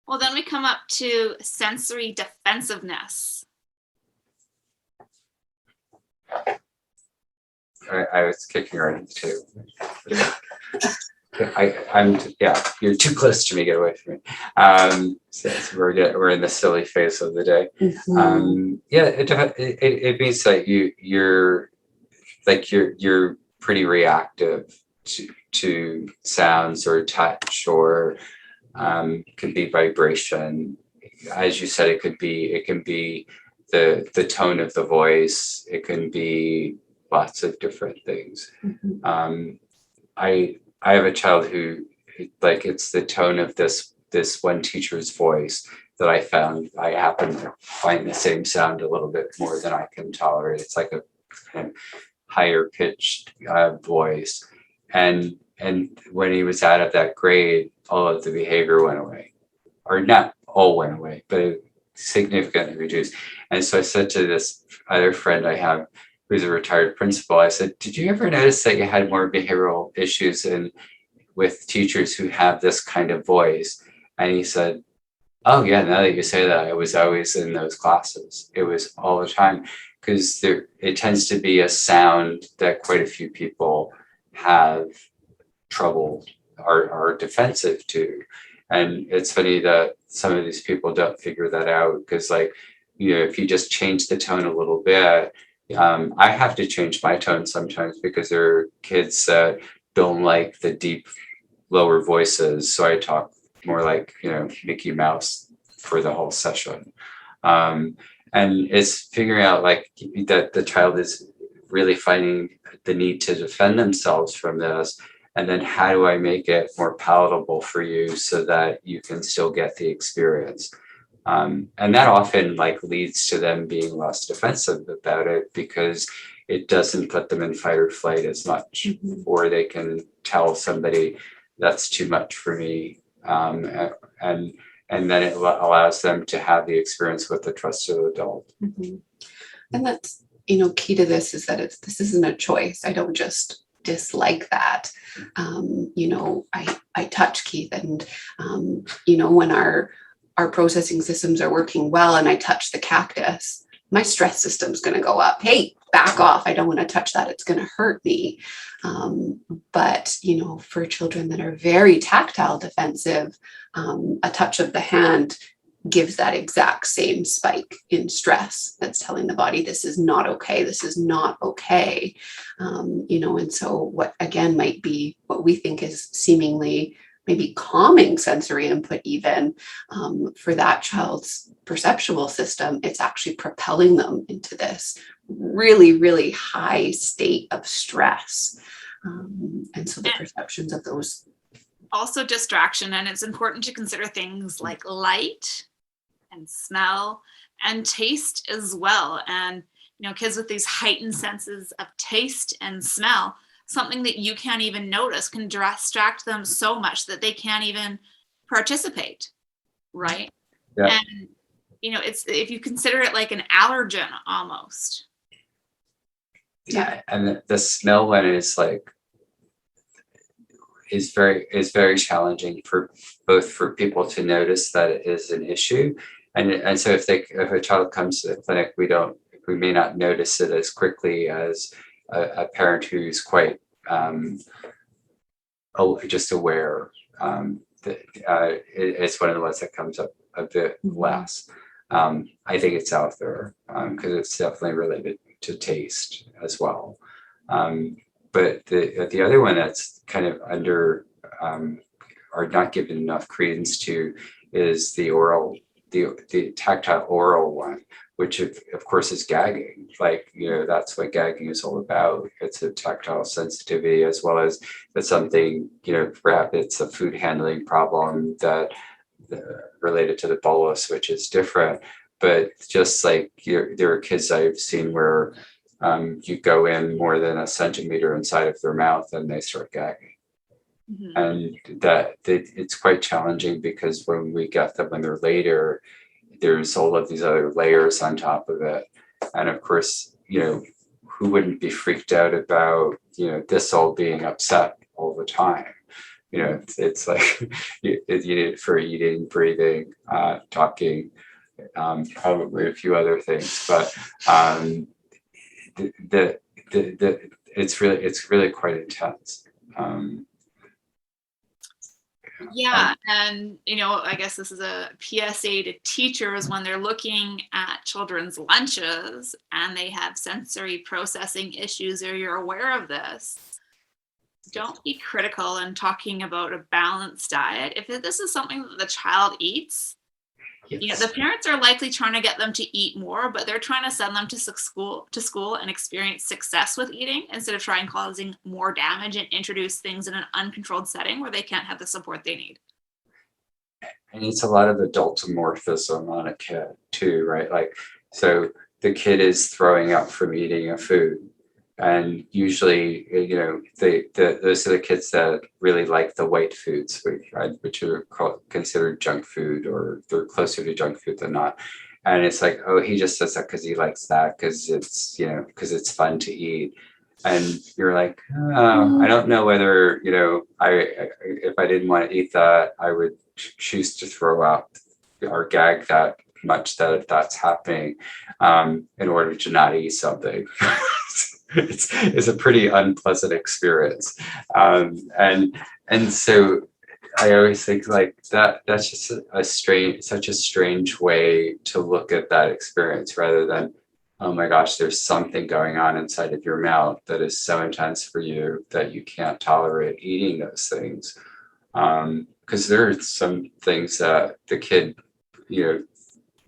Well, then we come up to sensory defensiveness. I was kicking right into too. You're too close to me. Get away from me. So we're in the silly phase of the day. Mm-hmm. It means that you're pretty reactive to sounds or touch or could be vibration. As you said, it can be the tone of the voice. It can be lots of different things. Mm-hmm. I have a child who, like, it's the tone of this one teacher's voice that I happen to find the same sound a little bit more than I can tolerate. It's like a kind of higher pitched voice, and when he was out of that grade, all of the behavior went away, or not all went away, but it significantly reduced. And so I said to this other friend I have, who's a retired principal, I said, did you ever notice that you had more behavioral issues with teachers who have this kind of voice? And he said, oh yeah, now that you say that, I was always in those classes. It was all the time, because it tends to be a sound that quite a few people have trouble, are defensive to. And it's funny that some of these people don't figure that out, because, like, if you just change the tone a little bit, I have to change my tone sometimes because there are kids that don't like the deep lower voices. So I talk more like, Mickey Mouse for the whole session. And it's figuring out, like, that the child is really finding the need to defend themselves from this. And then how do I make it more palatable for you so that you can still get the experience? And that often, like, leads to them being less defensive about it, because it doesn't put them in fight or flight as much, Mm-hmm. or they can tell somebody that's too much for me. And then it allows them to have the experience with the trusted adult. Mm-hmm. And that's, key to this is that this isn't a choice. I don't just dislike that. I touch Keith, and, when our processing systems are working well and I touch the cactus, my stress system's going to go up. Hey, back off. I don't want to touch that. It's going to hurt me. But, for children that are very tactile defensive, a touch of the hand gives that exact same spike in stress that's telling the body, this is not okay. This is not okay. And so what, again, might be what we think is seemingly maybe calming sensory input, even for that child's perceptual system, it's actually propelling them into this really, really high state of stress. And so the perceptions of those. Also distraction, and it's important to consider things like light and smell and taste as well. And, kids with these heightened senses of taste and smell, something that you can't even notice can distract them so much that they can't even participate, right? Yeah. And, it's, if you consider it like an allergen almost. Yeah. And the smell one is very challenging for people to notice that it is an issue. And so if a child comes to the clinic, we may not notice it as quickly as a parent who's quite just aware. It's one of the ones that comes up a bit less. I think it's out there because it's definitely related to taste as well. But the other one that's kind of under or not given enough credence to is the tactile oral one, which of course is gagging. Like, that's what gagging is all about. It's a tactile sensitivity, as well as it's something, perhaps it's a food handling problem that related to the bolus, which is different. But just like there are kids I've seen where you go in more than a centimeter inside of their mouth and they start gagging. Mm-hmm. And it's quite challenging, because when we get them when they're later, there's all of these other layers on top of it. And of course, who wouldn't be freaked out about, this all being upset all the time? it's like you need it for eating, breathing, talking, probably a few other things, but it's really quite intense. Yeah, and I guess this is a PSA to teachers when they're looking at children's lunches and they have sensory processing issues, or you're aware of this. Don't be critical in talking about a balanced diet. If this is something that the child eats, Yes. the parents are likely trying to get them to eat more, but they're trying to send them to school and experience success with eating instead of trying causing more damage and introduce things in an uncontrolled setting where they can't have the support they need. And it's a lot of adultomorphism on a kid too, right? Like, so the kid is throwing up from eating a food. And usually, those are the kids that really like the white foods, which are considered junk food, or they're closer to junk food than not. And it's like, oh, he just does that because he likes that, because it's fun to eat. And you're like, oh, I don't know whether, if I didn't want to eat that, I would choose to throw up or gag that much that's happening in order to not eat something. It's a pretty unpleasant experience, and so I always think like that's just such a strange way to look at that experience, rather than, oh my gosh, there's something going on inside of your mouth that is so intense for you that you can't tolerate eating those things, because there are some things that the kid,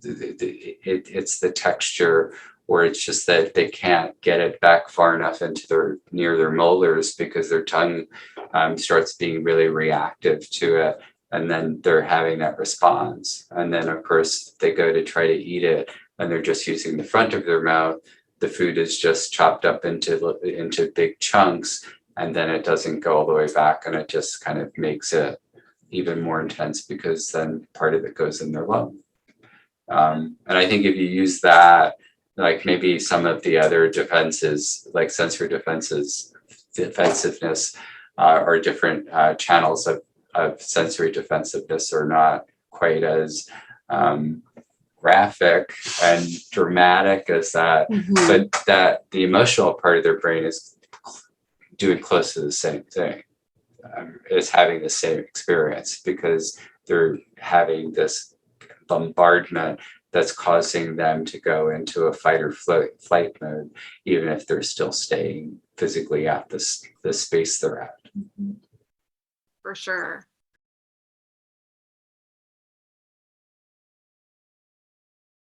it's the texture, or it's just that they can't get it back far enough into near their molars, because their tongue starts being really reactive to it, and then they're having that response. And then of course they go to try to eat it, and they're just using the front of their mouth. The food is just chopped up into big chunks, and then it doesn't go all the way back, and it just kind of makes it even more intense, because then part of it goes in their lung. And I think if you use that, like maybe some of the other defenses, like sensory defensiveness, or different channels of sensory defensiveness, are not quite as graphic and dramatic as that, but that the emotional part of their brain is doing close to the same thing, is having the same experience, because they're having this bombardment that's causing them to go into a fight or flight mode, even if they're still staying physically at the space they're at. For sure.